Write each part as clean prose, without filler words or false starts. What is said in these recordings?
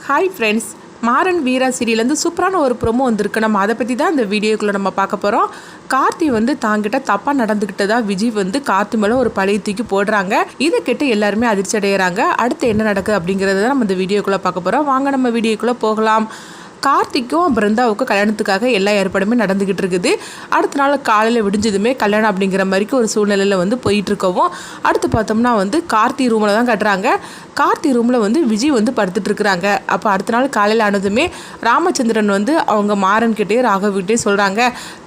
Hi friends, Maran வீரா சீரியலேருந்து சூப்பரான ஒரு promo வந்திருக்கு. நம்ம அதை பற்றி தான் இந்த வீடியோக்குள்ளே நம்ம பார்க்க போகிறோம். கார்த்தி தாங்கிட்ட தப்பாக நடந்துக்கிட்டதா விஜய் கார்த்தி மேலே ஒரு பழைய தூக்கி போடுறாங்க. இதை கேட்டு எல்லாருமே அதிர்ச்சி அடைகிறாங்க. அடுத்து என்ன நடக்குது அப்படிங்கிறத தான் நம்ம இந்த வீடியோக்குள்ளே பார்க்க போகிறோம். வாங்க நம்ம வீடியோக்குள்ளே போகலாம். கார்த்திக்கும் பிருந்தாவுக்கும் கல்யாணத்துக்காக எல்லா ஏற்பாடுமே நடந்துக்கிட்டு இருக்குது. அடுத்த நாள் காலையில் விடிஞ்சதுமே கல்யாணம் அப்படிங்கிற மாதிரிக்கு ஒரு சூழ்நிலையில் போயிட்டுருக்கவும், அடுத்து பார்த்தோம்னா கார்த்தி ரூமில் தான் கட்டுறாங்க. கார்த்தி ரூமில் விஜய் படுத்துட்டு இருக்கிறாங்க. அப்போ அடுத்த நாள் காலையில் ஆனதுமே ராமச்சந்திரன் அவங்க மாறன்கிட்டே ராகவ்கிட்டே சொல்கிறாங்க,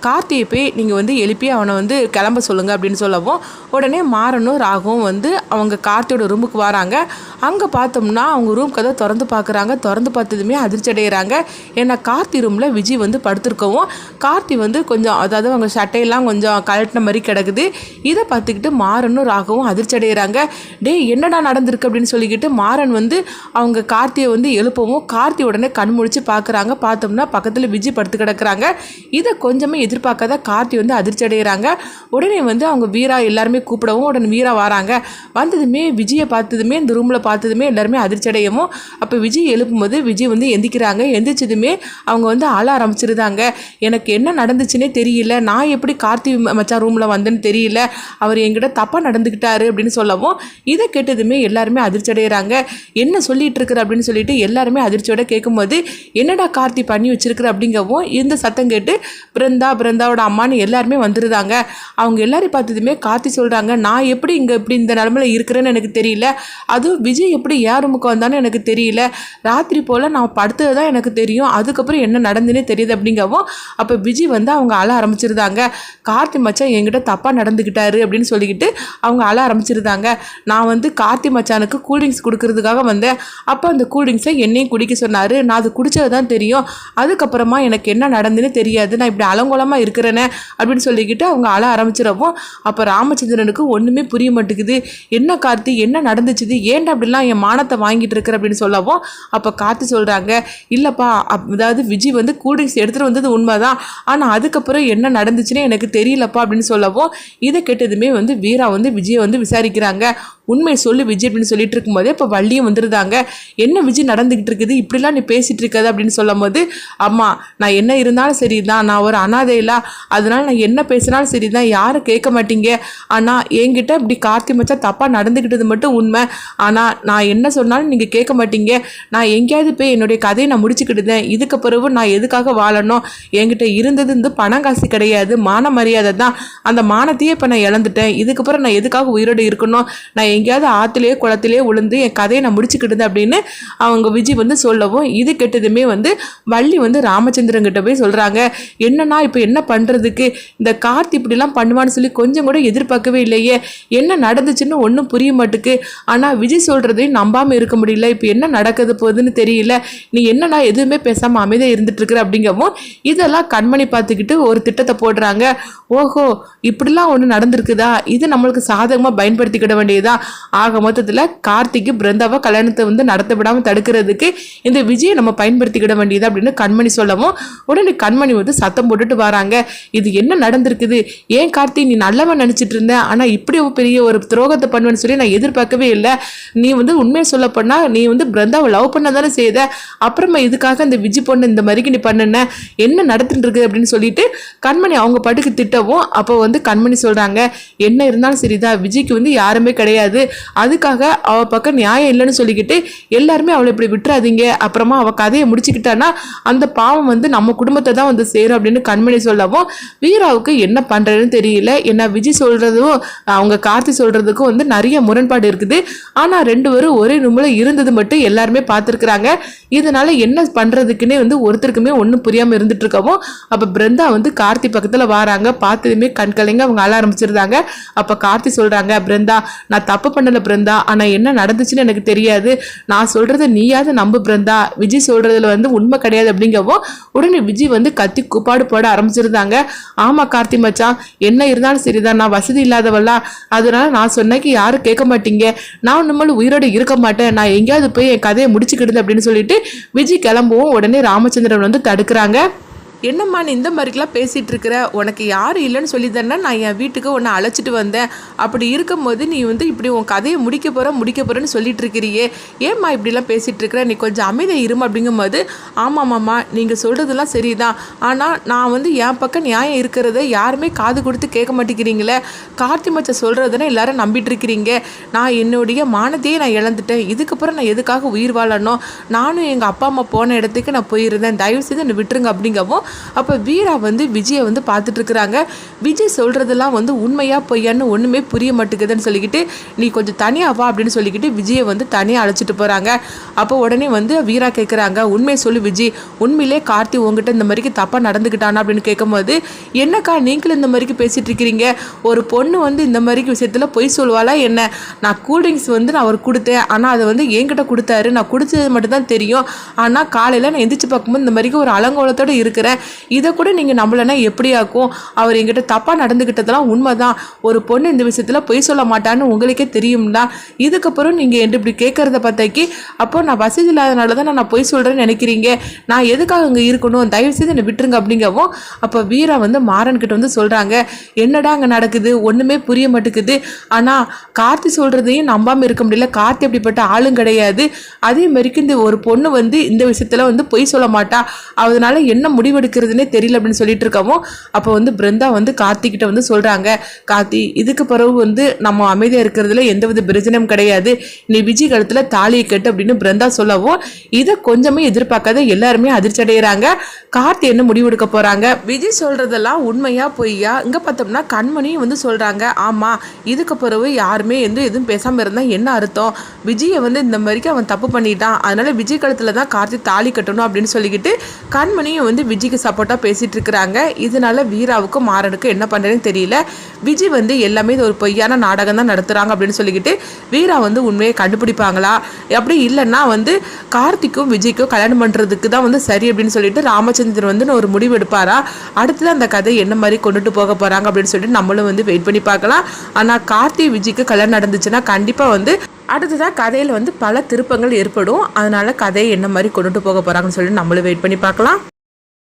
கார்த்தியை போய் நீங்கள் எழுப்பி அவனை கிளம்ப சொல்லுங்கள் அப்படின்னு சொல்லவும், உடனே மாறனும் ராகவும் அவங்க கார்த்தியோட ரூமுக்கு வராங்க. அங்கே பார்த்தோம்னா அவங்க ரூம் கதை திறந்து பார்க்குறாங்க. திறந்து பார்த்ததுமே அதிர்ச்சி அடைகிறாங்க. ஏன்னா கார்த்தி ரூமில் விஜய் படுத்திருக்கவும், கார்த்தி கொஞ்சம் அதாவது அவங்க சட்டையெல்லாம் கொஞ்சம் கலட்டின மாதிரி கிடக்குது. இதை பார்த்துக்கிட்டு மாறனும் ராகவும் அதிர்ச்சி அடைகிறாங்க. டே என்னடா நடந்திருக்கு அப்படின்னு சொல்லிக்கிட்டு மாறன் அவங்க கார்த்தியை எழுப்பவும், கார்த்தி உடனே கண் முழிச்சு பார்க்குறாங்க. பார்த்தோம்னா பக்கத்தில் விஜய் படுத்து கிடக்குறாங்க. இதை கொஞ்சமே எதிர்பார்க்காத கார்த்தி அதிர்ச்சி அடைகிறாங்க. உடனே அவங்க வீரா எல்லாருமே கூப்பிடவும், உடனே வீரா வராங்க. வந்ததுமே விஜயை பார்த்ததுமே இந்த ரூமில் பார்த்ததுமே எல்லாருமே அதிர்ச்சி அடையவும், அப்போ விஜய் எழுப்பும்போது விஜய் எந்திக்கிறாங்க. எந்திரிச்சதுமே அவங்க அழ ஆரம்பிச்சிருந்தாங்க. எனக்கு என்ன நடந்துச்சுன்னே தெரியல, நான் எப்படி கார்த்தி மச்சான் ரூமில் வந்தேன்னு தெரியல, அவர் என்கிட்ட தப்பாக நடந்துக்கிட்டாரு அப்படின்னு சொல்லவும், இதை கேட்டதுமே எல்லாருமே அதிர்ச்சி அடைகிறாங்க. என்ன சொல்லிட்டு இருக்கிற அப்படின்னு சொல்லிட்டு எல்லாருமே அதிர்ச்சியோட கேட்கும்போது, என்னடா கார்த்தி பண்ணி வச்சிருக்கிற அப்படிங்கவும், இந்த சத்தம் கேட்டு பிருந்தாவோட அம்மானு எல்லாருமே வந்துருந்தாங்க. அவங்க எல்லாரையும் பார்த்ததுமே கார்த்தி சொல்கிறாங்க, நான் எப்படி இங்கே இப்படி இந்த நிலமையில இருக்கிறேன்னு எனக்கு தெரியல, அதுவும் விஜய் எப்படி யார் ரூமுக்கு வந்தான்னு எனக்கு தெரியல, ராத்திரி போல் நான் படுத்தது தான் எனக்கு தெரியும், அதுக்கப்புறம் என்ன நடந்துன்னே தெரியுது அப்படிங்கவும், அப்போ விஜய் அவங்க அழ ஆரம்பிச்சிருந்தாங்க. கார்த்தி மச்சான் என்கிட்ட தப்பாக நடந்துக்கிட்டாரு அப்படின்னு சொல்லிக்கிட்டு அவங்க அழ ஆரம்பிச்சிருந்தாங்க. நான் கார்த்தி மச்சானுக்கு கூல்ட்ரிங்க்ஸ் கொடுக்கறதுக்காக வந்தேன். அப்போ அந்த கூல்ட்ரிங்க்ஸை என்னையும் குடிக்க சொன்னார். நான் அது குடித்தது தான் தெரியும், அதுக்கப்புறமா எனக்கு என்ன நடந்துன்னு தெரியாது, நான் இப்படி அலங்கோலமாக இருக்கிறேனே அப்படின்னு சொல்லிக்கிட்டு அவங்க அழ ஆரம்பிச்சிடவும், அப்போ ராமச்சந்திரனுக்கு ஒன்றுமே புரிய மாட்டேங்குது. என்ன கார்த்தி என்ன நடந்துச்சுது, ஏன்டா அப்படிலாம் என் மானத்தை வாங்கிட்டு இருக்கிற அப்படின்னு சொல்லவும், அப்போ கார்த்தி சொல்கிறாங்க, இல்லைப்பா அதாவது விஜய் கூல்ட்ரிங்க்ஸ் எடுத்துகிட்டு வந்தது உண்மைதான், ஆனால் அதுக்கப்புறம் என்ன நடந்துச்சுன்னே எனக்கு தெரியலப்பா அப்படின்னு சொல்லவும், இதை கேட்டதுமே வீரா விஜயை விசாரிக்கிறாங்க. உண்மையை சொல்லு விஜய் அப்படின்னு சொல்லிட்டு இருக்கும்போதே இப்போ வள்ளியும் வந்துருந்தாங்க. என்ன விஜய் நடந்துக்கிட்டு இருக்குது, இப்படிலாம் நீ பேசிகிட்டு இருக்காது அப்படின்னு சொல்லும் போது, அம்மா நான் என்ன இருந்தாலும் சரி தான், நான் ஒரு அனாதையிலா, அதனால் நான் என்ன பேசினாலும் சரி தான், யாரும் கேட்க மாட்டீங்க, ஆனால் என்கிட்ட இப்படி கார்த்தி மச்சா தப்பாக நடந்துக்கிட்டது மட்டும் உண்மை, ஆனால் நான் என்ன சொன்னாலும் நீங்கள் கேட்க மாட்டீங்க, நான் எங்கேயாவது போய் என்னுடைய கதையை நான் முடிச்சுக்கிட்டுதேன், இதுக்கு பிறகு நான் எதுக்காக வாழணும், என்கிட்ட இருந்தது பணம் காசு கிடையாது, மான மரியாதை தான், அந்த மானத்தையே இப்போ நான் இழந்துட்டேன், இதுக்கப்புறம் நான் எதுக்காக உயிரோடு இருக்கணும், நான் எங்கேயாவது ஆற்றுலேயே குளத்திலேயே விழுந்து என் கதையை நான் முடிச்சுக்கிட்டு அப்படின்னு அவங்க விஜய் சொல்லவும், இது கெட்டதுமே வள்ளி ராமச்சந்திரன் கிட்ட போய் சொல்கிறாங்க, என்னன்னா இப்போ என்ன பண்ணுறதுக்கு, இந்த கார்த்தி இப்படிலாம் பண்ணுவான்னு சொல்லி கொஞ்சம் கூட எதிர்பார்க்கவே இல்லையே, என்ன நடந்துச்சுன்னு ஒன்றும் புரிய மாட்டுக்கு, ஆனால் விஜய் சொல்கிறதையும் நம்பாமல் இருக்க முடியல, இப்போ என்ன நடக்குது போகுதுன்னு தெரியல, நீ என்னன்னா எதுவுமே பேசாமல் அமைதியாக இருந்துட்டு இருக்கிற அப்படிங்கவும், இதெல்லாம் கண்மணி பார்த்துக்கிட்டு ஒரு திட்டத்தை போடுறாங்க. ஓஹோ இப்படிலாம் ஒன்று நடந்திருக்குதா, இது நம்மளுக்கு சாதகமாக பயன்படுத்திக்கிட வேண்டியதா, ஆக மொத்தத்தில் கார்த்திக்கு பிருந்தாவை கல்யாணத்தை நடத்த விடாமல் தடுக்கிறதுக்கு இந்த விஜயை நம்ம பயன்படுத்திக்கிட வேண்டியது அப்படின்னு கண்மணி சொல்லவும், உடனே கண்மணி சத்தம் போட்டுட்டு வராங்க, இது என்ன நடந்திருக்குது, ஏன் கார்த்தி நீ நல்லவன் நினச்சிட்டு இருந்த, ஆனால் இப்படி பெரிய ஒரு துரோகத்தை பண்ணுவேன்னு சொல்லி நான் எதிர்பார்க்கவே இல்லை, நீ உண்மையை சொல்ல போனால் நீ பிருந்தாவை லவ் பண்ண தானே செய்த, அப்புறமா இதுக்காக இந்த விஜய் பொண்ணு இந்த மாதிரிக்கு நீ பண்ணுன, என்ன நடந்துட்டு இருக்கு அப்படின்னு சொல்லிட்டு கண்மணி அவங்க பாட்டுக்கு திட்டவும், அப்போ கண்மணி சொல்கிறாங்க, என்ன இருந்தாலும் சரிதான், விஜய்க்கு யாருமே கிடையாது, அதுக்காக அவள் பக்கம் நியாயம் இல்லைன்னு சொல்லிக்கிட்டு எல்லாருமே அவளை இப்படி விட்டுறாதீங்க, அப்புறமா அவள் கதையை முடிச்சுக்கிட்டானா அந்த பாவம் நம்ம குடும்பத்தை தான் சேரும் அப்படின்னு கண்மணி சொல்லவும், வீராவுக்கு என்ன பண்ணுறதுன்னு தெரியல. ஏன்னா விஜய் சொல்கிறதும் அவங்க கார்த்தி சொல்கிறதுக்கும் நிறைய முரண்பாடு இருக்குது, ஆனால் ரெண்டு பேரும் ஒரே ரூமில் இருந்தது மட்டும் எல்லாருமே பார்த்துருக்குறாங்க. இதனால என்ன பண்ணுறதுக்குன்னே ஒருத்தருக்குமே ஒன்றும் புரியாமல் இருந்துட்டு இருக்கவும், அப்போ பிருந்தா கார்த்தி பக்கத்தில் வராங்க. பார்த்ததுமே கண் கலைங்க அவங்க அழ ஆரம்பிச்சிருந்தாங்க. அப்போ கார்த்தி சொல்கிறாங்க, பிருந்தா நான் தப்பு பண்ணலை பிருந்தா, ஆனால் என்ன நடந்துச்சுன்னு எனக்கு தெரியாது, நான் சொல்கிறத நீயாவது நம்பு பிருந்தா, விஜய் சொல்கிறதுல உண்மை கிடையாது அப்படிங்கவும், உடனே விஜய் கத்தி கூப்பாடு போட ஆரம்பிச்சிருந்தாங்க. ஆமாம் கார்த்தி மச்சான் என்ன இருந்தாலும் சரிதான், நான் வசதி இல்லாதவளா, அதனால நான் சொன்னக்கு யாரும் கேட்க மாட்டீங்க, நான் நம்மளும் உயிரோடு இருக்க மாட்டேன், நான் எங்கேயாவது போய் என் கதையை முடிச்சுக்கிடுது அப்படின்னு சொல்லிட்டு விஜய் கிளம்பவும், உடனே ராமச்சந்திரன் தடுக்கிறாங்க. என்னம்மா நீ இந்த மாதிரிலாம் பேசிகிட்டு இருக்கிற, உனக்கு யாரும் இல்லைன்னு சொல்லி தானே நான் என் வீட்டுக்கு உன்னை அழைச்சிட்டு வந்தேன். அப்படி இருக்கும்போது நீ வந்து இப்படி உன் கதையை முடிக்க போகிறேன்னு சொல்லிட்டு இருக்கிறியே, ஏம்மா இப்படிலாம் பேசிகிட்டு இருக்கிற, நீ கொஞ்சம் அமைதியாக இருமா அப்படிங்கும்போது, ஆமாம்மாம்மா நீங்கள் சொல்கிறதுலாம் சரிதான், ஆனால் நான் வந்து என் பக்கம் நியாயம் இருக்கிறத யாருமே காது கொடுத்து கேட்க மாட்டேங்கிறீங்களே. கார்த்தி மச்சான் சொல்கிறதுனா எல்லாரும் நம்பிட்டு இருக்கிறீங்க. நான் என்னுடைய மானத்தையே நான் இழந்துட்டேன். இதுக்கப்புறம் நான் எதுக்காக உயிர் வாழணும்? நானும் எங்கள் அப்பா அம்மா போன இடத்துக்கு நான் போயிருந்தேன். தயவு செய்து என்னை விட்டுருங்க அப்படிங்கவும் அப்போ வீரா வந்து விஜயை வந்து பார்த்துட்டு இருக்கிறாங்க. விஜய் சொல்கிறதெல்லாம் வந்து உண்மையா பொய்யான்னு ஒன்றுமே புரிய மாட்டேங்குதுன்னு சொல்லிக்கிட்டு, நீ கொஞ்சம் தனியாக வா அப்படின்னு சொல்லிக்கிட்டு விஜயை வந்து தனியாக அழைச்சிட்டு போகிறாங்க. அப்போ உடனே வந்து வீரா கேட்குறாங்க, உண்மையை சொல்லு விஜய், உண்மையிலே கார்த்தி உங்ககிட்ட இந்த மாதிரிக்கு தப்பாக நடந்துக்கிட்டானா அப்படின்னு கேட்கும்போது, என்னக்கா நீங்களும் இந்த மாதிரிக்கு பேசிகிட்டு இருக்கிறீங்க, ஒரு பொண்ணு வந்து இந்த மாதிரிக்கு விஷயத்தில் பொய் சொல்வாளா என்ன? நான் கூல்ட்ரிங்க்ஸ் வந்து நான் அவர் கொடுத்தேன், ஆனால் அதை வந்து என்கிட்ட கொடுத்தாரு, நான் குடிச்சது மட்டும்தான் தெரியும். ஆனால் காலையில் நான் எந்திரிச்சு பார்க்கும்போது இந்த மாதிரிக்கு ஒரு அலங்கோலத்தோடு இருக்கிறேன், இதை கூட நீங்கள் நம்பலைன்னா எப்படி ஆக்கும்? அவர் எங்கிட்ட தப்பாக நடந்துக்கிட்டதெல்லாம் உண்மைதான். ஒரு பொண்ணு இந்த விஷயத்தில் பொய் சொல்ல மாட்டான்னு உங்களுக்கே தெரியும்னா, இதுக்கப்புறம் நீங்கள் என்று இப்படி கேட்குறத பார்த்தாக்கி, அப்போ நான் வசதி இல்லாதனால தான் நான் பொய் சொல்கிறேன்னு நினைக்கிறீங்க, நான் எதுக்காக அங்கே இருக்கணும், தயவுசெய்து என்னை விட்டுருங்க அப்படிங்கவும் அப்போ வீரா வந்து மாறன்கிட்ட வந்து சொல்கிறாங்க, என்னடா அங்கே நடக்குது, ஒன்றுமே புரிய மாட்டேங்குது. ஆனால் கார்த்தி சொல்கிறதையும் நம்பாமல் இருக்க முடியல. கார்த்தி அப்படிப்பட்ட ஆளும் கிடையாது. அதே மாதிரிக்கு இந்த ஒரு பொண்ணு வந்து இந்த விஷயத்தில் வந்து பொய் சொல்ல மாட்டா, அதனால என்ன முடிவெடுக்கிறதுனே தெரியல அப்படின்னு சொல்லிட்டு இருக்கவும் அப்போ வந்து பிருந்தா வந்து கார்த்திகிட்ட வந்து சொல்கிறாங்க, கார்த்தி இதுக்கு பிறகு வந்து நம்ம அமைதியாக இருக்கிறதுல எந்தவித பிரச்சனையும் கிடையாது, நீ விஜய் கழுத்தில் தாலியை கட்டு அப்படின்னு பிருந்தா சொல்லவும் இதை கொஞ்சமே எதிர்பார்க்காத எல்லாருமே அதிர்ச்சி அடைகிறாங்க. கார்த்தி என்ன முடிவெடுக்க போகிறாங்க, விஜய் சொல்கிறதெல்லாம் உண்மையா பொய்யா? இங்கே பார்த்தோம்னா கண்மணியும் வந்து சொல்கிறாங்க, ஆமாம் இதுக்கு பிறகு யாருமே எதுவும் பேசாமல் இருந்தால் என்ன அர்த்தம், விஜயை வந்து இந்த மாதிரிக்கு அவன் தப்பு பண்ணிட்டான், அதனால விஜய் கழுத்தில் தான் கார்த்தி தாலி கட்டணும் அப்படின்னு சொல்லிக்கிட்டு கண்மணியும் வந்து விஜய்க்கு சப்போர்ட்டாக பேசிகிட்டு இருக்கிறாங்க. இதனால வீராவுக்கும் மாறனுக்கும் என்ன பண்ணுறதுன்னு தெரியல. விஜய் வந்து எல்லாமே இது ஒரு பொய்யான நாடகம் தான் நடத்துகிறாங்க அப்படின்னு சொல்லிக்கிட்டு வீரா வந்து உண்மையை கண்டுபிடிப்பாங்களா, அப்படி இல்லைன்னா வந்து கார்த்திக்கும் விஜய்க்கும் கல்யாணம் பண்ணுறதுக்கு தான் வந்து சரி அப்படின்னு சொல்லிட்டு ராமச்சந்திரன் வந்து ஒரு முடிவு எடுப்பாரா, அடுத்தது அந்த கதை என்ன மாதிரி கொண்டுட்டு போக போகிறாங்க அப்படின்னு சொல்லிட்டு நம்மளும் வந்து வெயிட் பண்ணி பார்க்கலாம். ஆனால் கார்த்தி விஜய்க்கு கல்யாணம் நடந்துச்சுன்னா கண்டிப்பாக வந்து அடுத்ததாக கதையில் வந்து பல திருப்பங்கள் ஏற்படும். அதனால கதையை என்ன மாதிரி கொண்டுட்டு போக போகிறாங்கன்னு சொல்லிட்டு நம்மளும் வெயிட் பண்ணி பார்க்கலாம்.